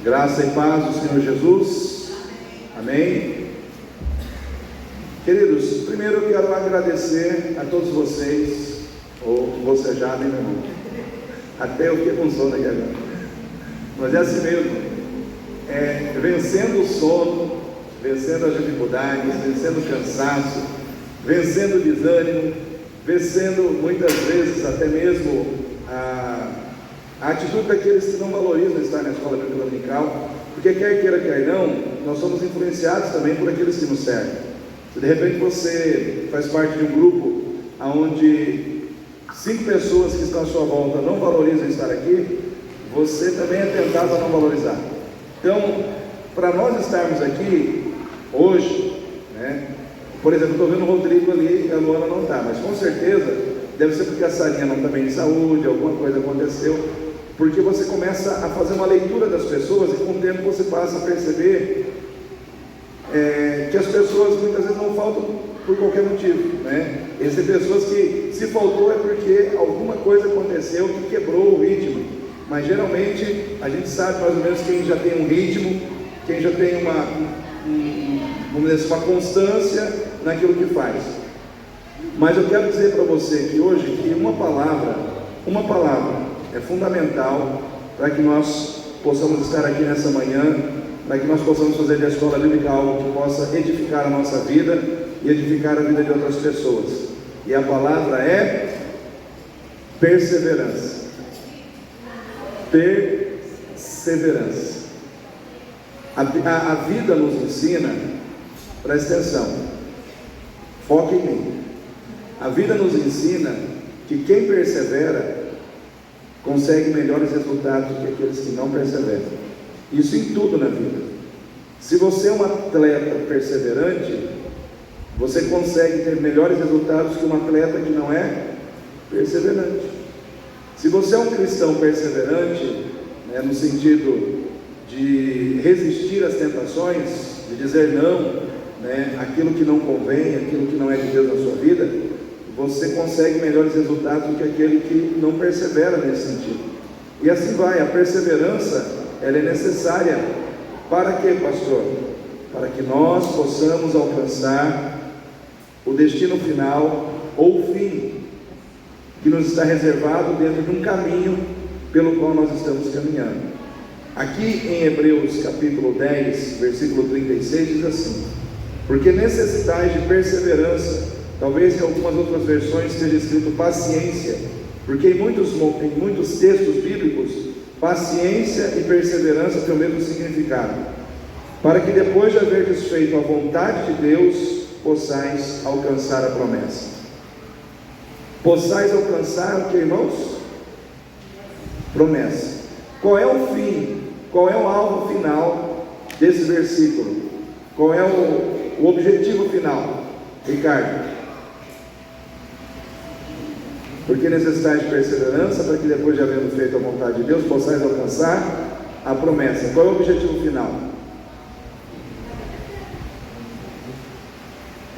Graça e paz do Senhor Jesus. Amém. Queridos, primeiro eu quero agradecer a todos vocês, ou bocejado, hein, meu irmão? Até eu fiquei com sono aqui agora. Mas é assim mesmo. Vencendo o sono, vencendo as dificuldades, vencendo o cansaço, vencendo o desânimo, vencendo muitas vezes até mesmo a atitude daqueles que não valorizam estar na escola bíblica dominical, porque quer queira, quer não, nós somos influenciados também por aqueles que nos servem. Se de repente você faz parte de um grupo onde 5 pessoas que estão à sua volta não valorizam estar aqui, você também é tentado a não valorizar. Então, para nós estarmos aqui hoje, né, por exemplo, estou vendo o Rodrigo ali, a Luana não está, mas com certeza deve ser porque a Sarinha não está bem de saúde, alguma coisa aconteceu, porque você começa a fazer uma leitura das pessoas e com o tempo você passa a perceber que as pessoas muitas vezes não faltam por qualquer motivo, né? Existem pessoas que, se faltou, é porque alguma coisa aconteceu que quebrou o ritmo, mas geralmente a gente sabe mais ou menos quem já tem um ritmo, quem já tem vamos dizer assim, uma constância naquilo que faz. Mas eu quero dizer para você que hoje que uma palavra é fundamental para que nós possamos estar aqui nessa manhã, para que nós possamos fazer da escola bíblica algo que possa edificar a nossa vida e edificar a vida de outras pessoas. E a palavra é perseverança. Perseverança. A vida nos ensina, presta atenção, foque em mim. A vida nos ensina que quem persevera consegue melhores resultados do que aqueles que não perseveram. Isso em tudo na vida. Se você é um atleta perseverante, você consegue ter melhores resultados que um atleta que não é perseverante. Se você é um cristão perseverante, né, no sentido de resistir às tentações, de dizer não, né, aquilo que não convém, aquilo que não é de Deus na sua vida, você consegue melhores resultados do que aquele que não persevera nesse sentido. E assim vai. A perseverança, ela é necessária para quê, pastor? Para que nós possamos alcançar o destino final ou o fim que nos está reservado dentro de um caminho pelo qual nós estamos caminhando. Aqui em Hebreus capítulo 10, versículo 36 diz assim: porque necessitais de perseverança. Talvez em algumas outras versões esteja escrito paciência, porque em muitos textos bíblicos, paciência e perseverança têm o mesmo significado, para que depois de haver desfeito a vontade de Deus, possais alcançar a promessa. Possais alcançar o que, irmãos? Promessa. Qual é o fim? Qual é o alvo final desse versículo? Qual é o objetivo final, Ricardo? Porque necessitais de perseverança, para que depois de havendo feito a vontade de Deus, possais alcançar a promessa. Qual é o objetivo final?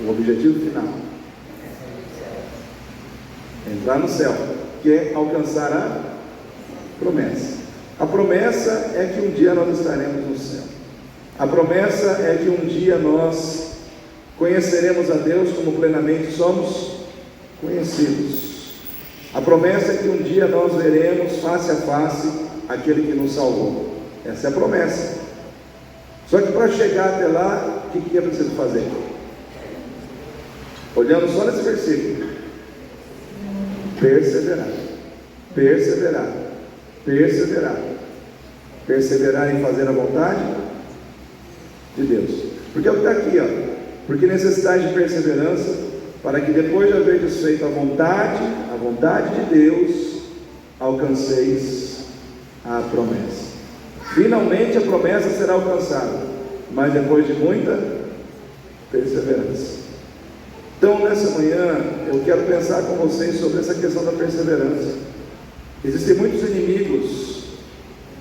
O objetivo final: entrar no céu, que é alcançar a promessa. A promessa é que um dia nós estaremos no céu. A promessa é que um dia nós conheceremos a Deus como plenamente somos conhecidos. A promessa é que um dia nós veremos face a face aquele que nos salvou. Essa é a promessa. Só que para chegar até lá, o que é preciso fazer? Olhando só nesse versículo: perseverar, perseverar, perseverar, perseverar em fazer a vontade de Deus. Porque é o que está aqui, ó. Porque necessitais de perseverança, para que depois de haver desfeito a vontade de Deus, alcanceis a promessa. Finalmente a promessa será alcançada, mas depois de muita perseverança. Então nessa manhã eu quero pensar com vocês sobre essa questão da perseverança. Existem muitos inimigos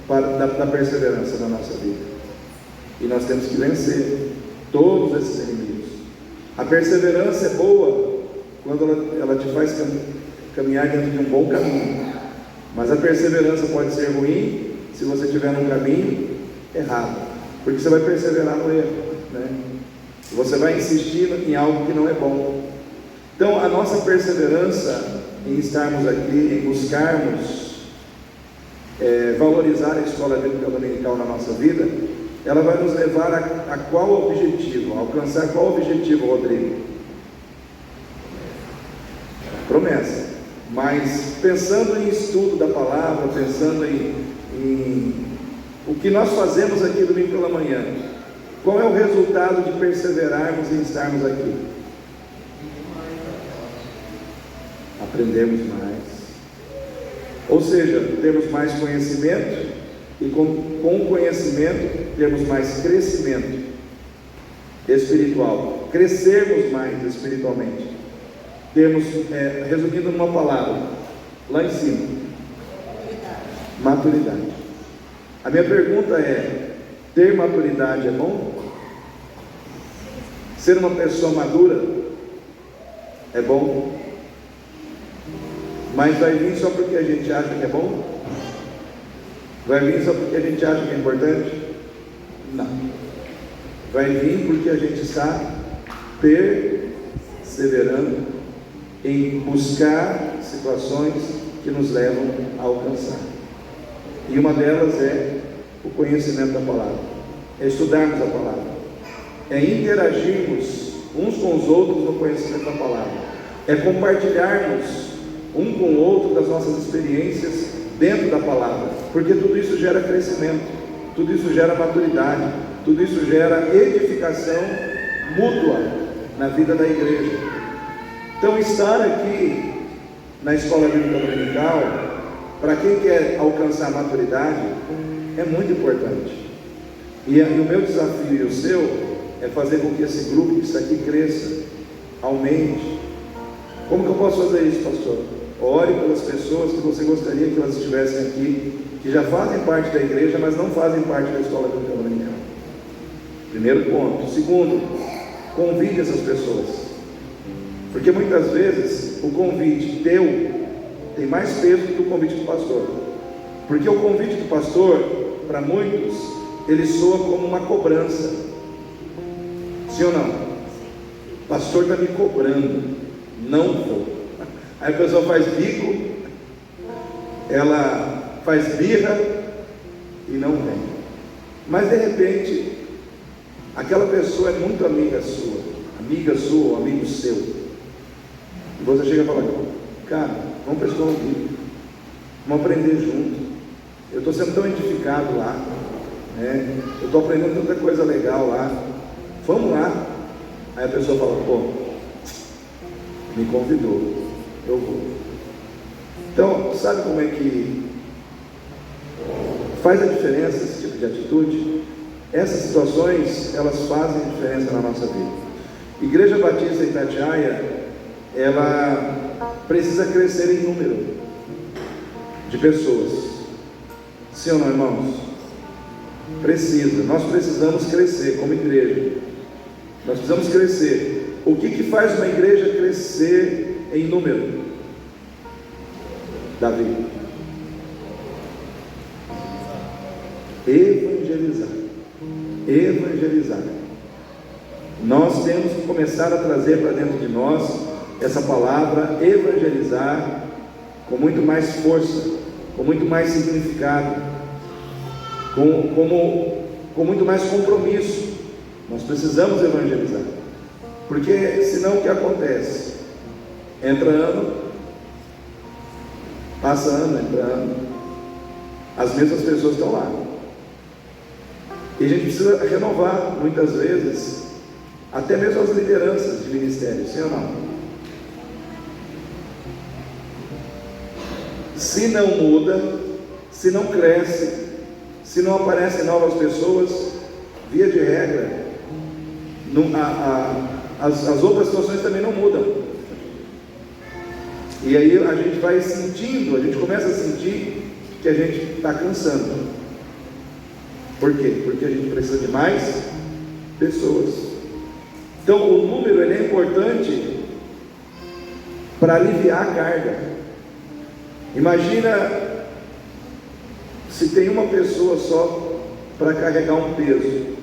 da perseverança na nossa vida, e nós temos que vencer todos esses inimigos. A perseverança é boa quando ela te faz caminhar dentro de um bom caminho, mas a perseverança pode ser ruim se você estiver num caminho errado, porque você vai perseverar no erro, né? Você vai insistir em algo que não é bom. Então, a nossa perseverança em estarmos aqui, em buscarmos valorizar a escola bíblica dominical na nossa vida, ela vai nos levar a qual objetivo? A alcançar qual objetivo, Rodrigo? Promessa. Mas pensando em estudo da palavra, pensando em o que nós fazemos aqui domingo pela manhã, qual é o resultado de perseverarmos em estarmos aqui? Aprendermos mais, ou seja, termos mais conhecimento, e com o conhecimento termos mais crescimento espiritual, crescermos mais espiritualmente, termos, resumindo numa palavra, lá em cima, maturidade. A minha pergunta é: ter maturidade é bom? Ser uma pessoa madura é bom? Mas vai vir só porque a gente acha que é bom? Vai vir só porque a gente acha que é importante? Não. Vai vir porque a gente está perseverando em buscar situações que nos levam a alcançar. E uma delas é o conhecimento da palavra, é estudarmos a palavra, é interagirmos uns com os outros no conhecimento da palavra, é compartilharmos um com o outro das nossas experiências dentro da palavra, porque tudo isso gera crescimento, tudo isso gera maturidade, tudo isso gera edificação mútua na vida da igreja. Então, estar aqui na escola bíblica dominical, para quem quer alcançar maturidade, é muito importante. E o meu desafio e o seu é fazer com que esse grupo que está aqui cresça, aumente. Como que eu posso fazer isso, pastor? Ore pelas pessoas que você gostaria que elas estivessem aqui, que já fazem parte da igreja, mas não fazem parte da escola bíblica dominical. Primeiro ponto. Segundo, convide essas pessoas, porque muitas vezes o convite teu tem mais peso do que o convite do pastor, porque o convite do pastor, para muitos, ele soa como uma cobrança. Sim ou não? O pastor está me cobrando, não vou. Aí a pessoa faz bico, ela faz birra e não vem. Mas de repente, aquela pessoa é muito amiga sua ou amigo seu, e você chega e fala: cara, vamos para a escola bíblica, vamos aprender junto, eu estou sendo tão edificado lá, né? Eu estou aprendendo tanta coisa legal lá, vamos lá. Aí a pessoa fala: pô, me convidou, eu vou. Então, sabe como é que faz a diferença esse tipo de atitude? Essas situações, elas fazem diferença na nossa vida. Igreja Batista Itatiaia, ela precisa crescer em número de pessoas. Sim ou não, irmãos? Precisa. Nós precisamos crescer como igreja. Nós precisamos crescer. O que faz uma igreja crescer em número? Davi: evangelizar. Evangelizar. Nós temos que começar a trazer para dentro de nós essa palavra evangelizar com muito mais força, com muito mais significado, com muito mais compromisso. Nós precisamos evangelizar, porque senão o que acontece? Entra ano, passa ano, entra ano, as mesmas pessoas estão lá, e a gente precisa renovar muitas vezes até mesmo as lideranças de ministério, sim ou não? Se não muda, se não cresce, se não aparecem novas pessoas, via de regra, as outras situações também não mudam. E aí a gente vai sentindo, a gente começa a sentir que a gente está cansando. Por quê? Porque a gente precisa de mais pessoas. Então o número, ele é importante para aliviar a carga. Imagina se tem uma pessoa só para carregar um peso.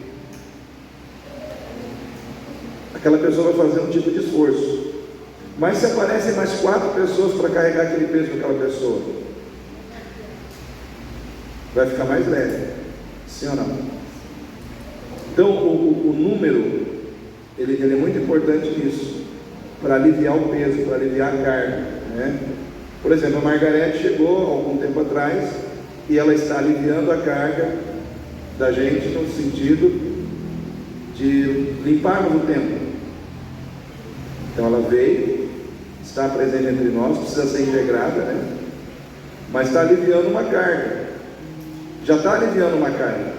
Aquela pessoa vai fazer um tipo de esforço. Mas se aparecem mais 4 pessoas para carregar aquele peso com aquela pessoa, vai ficar mais leve, sim ou não? Então o número, ele é muito importante nisso, para aliviar o peso, para aliviar a carga, né? Por exemplo, a Margarete chegou há algum tempo atrás e ela está aliviando a carga da gente no sentido de limparmos o templo. Então ela veio, está presente entre nós, precisa ser integrada, né? Mas está aliviando uma carga, já está aliviando uma carga,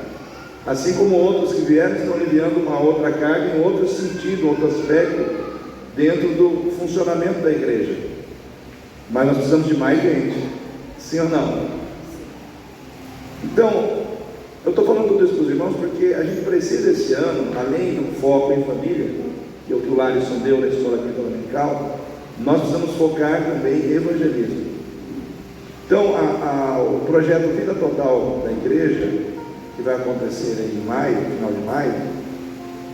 assim como outros que vieram estão aliviando uma outra carga em outro sentido, outro aspecto, dentro do funcionamento da igreja. Mas nós precisamos de mais gente, sim ou não? Então, eu estou falando tudo isso para os irmãos porque a gente precisa esse ano, além do foco em família, que é o que o Larison deu na escola aqui dominical, nós precisamos focar também em evangelismo. Então, o projeto Vida Total da igreja, que vai acontecer em maio, final de maio,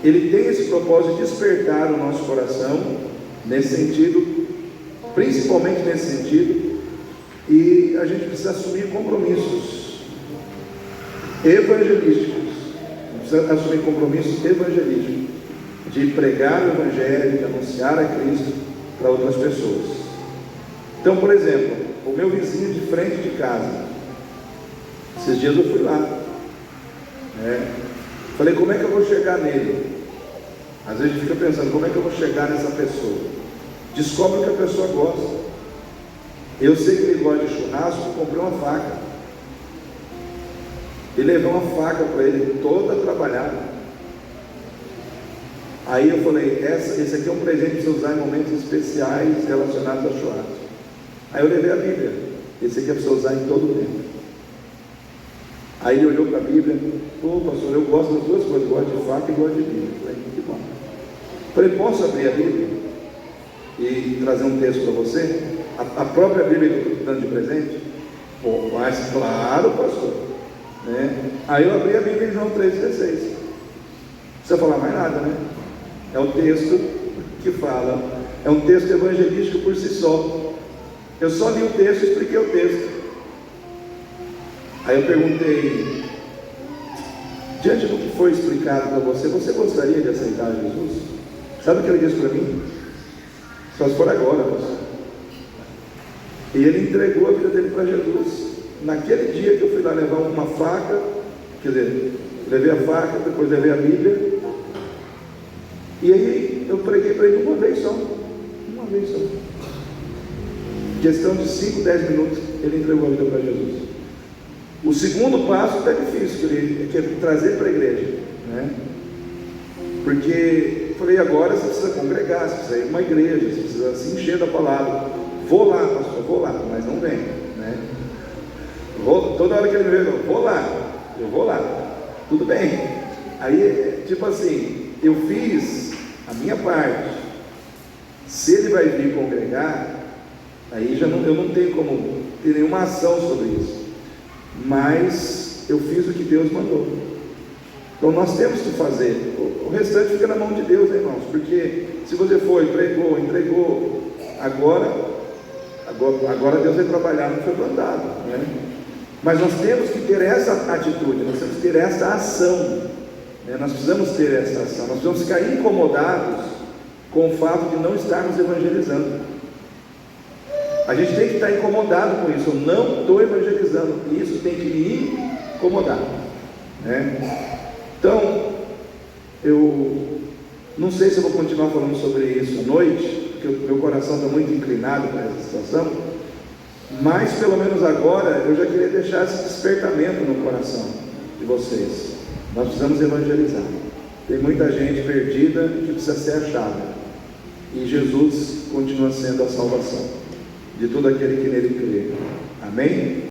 ele tem esse propósito de despertar o nosso coração nesse sentido, principalmente nesse sentido, e a gente precisa assumir compromissos evangelísticos, precisa assumir compromissos evangelísticos, de pregar o Evangelho, de anunciar a Cristo para outras pessoas. Então, por exemplo, o meu vizinho de frente de casa, esses dias eu fui lá, falei, como é que eu vou chegar nele? Às vezes a gente fica pensando, como é que eu vou chegar nessa pessoa? Descobre o que a pessoa gosta. Eu sei que ele gosta de churrasco, comprei uma faca e levei uma faca para ele toda trabalhada. Aí eu falei, esse aqui é um presente para você usar em momentos especiais relacionados ao churrasco. Aí eu levei a Bíblia, esse aqui é para você usar em todo o tempo. Aí ele olhou para a Bíblia, pastor, eu gosto das duas coisas, gosto de faca e gosto de Bíblia. Eu falei, que bom. Falei, posso abrir a Bíblia e trazer um texto para você? A própria Bíblia que eu estou dando de presente? Pô, mas claro, pastor. Aí eu abri a Bíblia em João 3,16. Não precisa falar mais nada, né? É o texto que fala, é um texto evangelístico por si só. Eu só li o texto e expliquei o texto. Aí eu perguntei, diante do que foi explicado para você, você gostaria de aceitar Jesus? Sabe o que ele disse para mim? Só se for agora, pastor. E ele entregou a vida dele para Jesus. Naquele dia que eu fui lá levar uma faca, quer dizer, levei a faca, depois levei a Bíblia, e aí eu preguei para ele uma vez só. Questão de 5, 10 minutos, ele entregou a vida para Jesus. O segundo passo está difícil, que é trazer para a igreja, né? Porque eu falei, agora você precisa congregar, você precisa ir para uma igreja, você precisa se encher da palavra. Vou lá, pastor, vou lá, mas não vem, né? Toda hora que ele me vê, eu vou lá, tudo bem. Aí, tipo assim, eu fiz a minha parte. Se ele vai vir congregar, aí eu não tenho como ter nenhuma ação sobre isso, mas eu fiz o que Deus mandou. Então nós temos que fazer, o restante fica na mão de Deus, né, irmãos? Porque se você foi, pregou, entregou, agora Deus vai trabalhar no que foi plantado, né? Mas nós temos que ter essa atitude, nós temos que ter essa ação, né? Nós precisamos ter essa ação, nós precisamos ficar incomodados com o fato de não estarmos evangelizando. A gente tem que estar incomodado com isso. Eu não estou evangelizando, e isso tem que me incomodar, né? Então, eu não sei se eu vou continuar falando sobre isso à noite, porque o meu coração está muito inclinado para essa situação, mas pelo menos agora eu já queria deixar esse despertamento no coração de vocês. Nós precisamos evangelizar. Tem muita gente perdida que precisa ser achada, e Jesus continua sendo a salvação de todo aquele que nele crê. Amém?